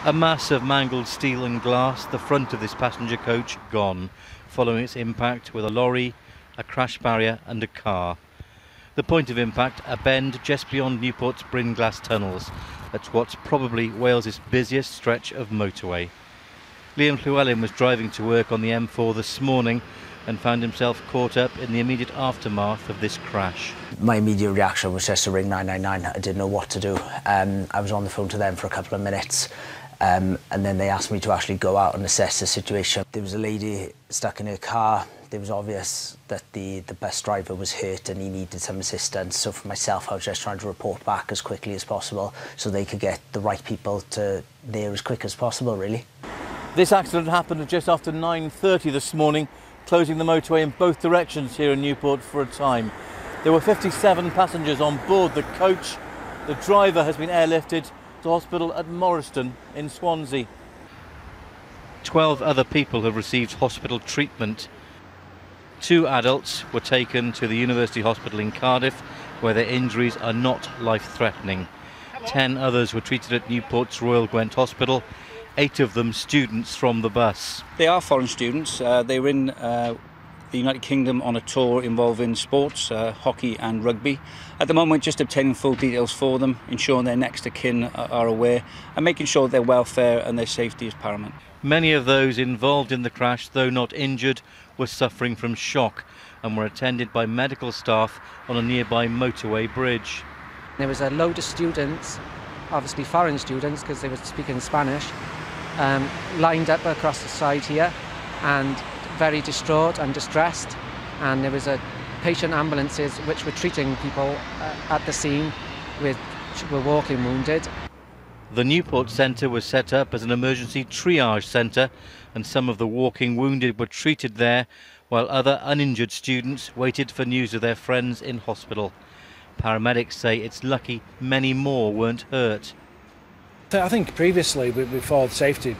A mass of mangled steel and glass, the front of this passenger coach gone, following its impact with a lorry, a crash barrier and a car. The point of impact, a bend just beyond Newport's Brynglas tunnels, at what's probably Wales's busiest stretch of motorway. Liam Llewellyn was driving to work on the M4 this morning and found himself caught up in the immediate aftermath of this crash. My immediate reaction was just to ring 999. I didn't know what to do. I was on the phone to them for a couple of minutes. And then they asked me to actually go out and assess the situation. There was a lady stuck in her car. It was obvious that the bus driver was hurt and he needed some assistance. So for myself, I was just trying to report back as quickly as possible so they could get the right people to there as quick as possible, really. This accident happened at just after 9:30 this morning, closing the motorway in both directions here in Newport for a time. There were 57 passengers on board the coach. The driver has been airlifted to hospital at Motorists in Swansea. 12 other people have received hospital treatment. 2 adults were taken to the University Hospital in Cardiff, where their injuries are not life-threatening. 10 others were treated at Newport's Royal Gwent Hospital, 8 of them students from the bus. They are foreign students. They were in the United Kingdom on a tour involving sports, hockey and rugby. At the moment, just obtaining full details for them, ensuring their next of kin are aware and making sure their welfare and their safety is paramount. Many of those involved in the crash, though not injured, were suffering from shock and were attended by medical staff on a nearby motorway bridge. There was a load of students, obviously foreign students because they were speaking Spanish, lined up across the side here and very distraught and distressed, and there was a patient ambulances which were treating people at the scene which were walking wounded. The Newport Centre was set up as an emergency triage centre, and some of the walking wounded were treated there, while other uninjured students waited for news of their friends in hospital. Paramedics say it's lucky many more weren't hurt. I think previously, before the safety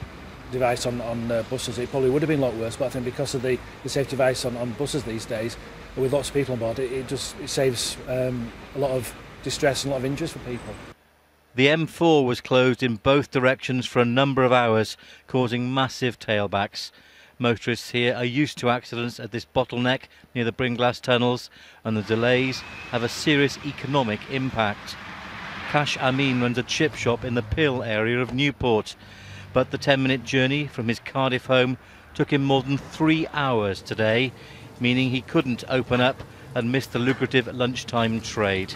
device on buses, it probably would have been a lot worse, but I think because of the safety device on buses these days, with lots of people on board, it saves a lot of distress and a lot of injuries for people. The M4 was closed in both directions for a number of hours, causing massive tailbacks. Motorists here are used to accidents at this bottleneck near the Brynglas tunnels, and the delays have a serious economic impact. Cash Amin runs a chip shop in the Pill area of Newport, but the 10-minute journey from his Cardiff home took him more than 3 hours today, meaning he couldn't open up and missed the lucrative lunchtime trade.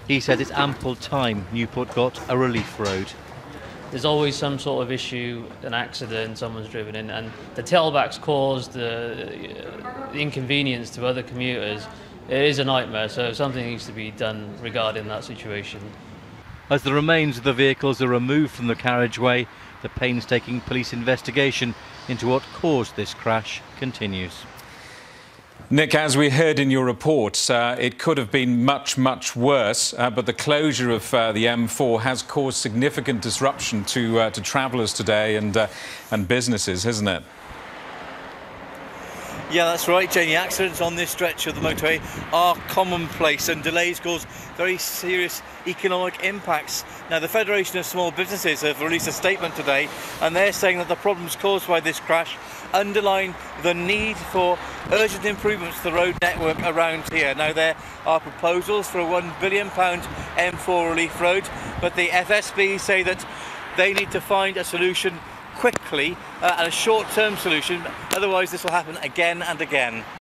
He said it's ample time Newport got a relief road. There's always some sort of issue, an accident, someone's driven in, and the tailbacks cause the inconvenience to other commuters. It is a nightmare, so something needs to be done regarding that situation. As the remains of the vehicles are removed from the carriageway, the painstaking police investigation into what caused this crash continues. Nick, as we heard in your report, it could have been much, much worse, but the closure of the M4 has caused significant disruption to travellers today and businesses, hasn't it? Yeah, that's right, Janie. Accidents on this stretch of the motorway are commonplace, and delays cause very serious economic impacts. Now, the Federation of Small Businesses have released a statement today, and they're saying that the problems caused by this crash underline the need for urgent improvements to the road network around here. Now, there are proposals for a £1 billion M4 relief road, but the FSB say that they need to find a solution quickly, and a short-term solution, otherwise this will happen again and again.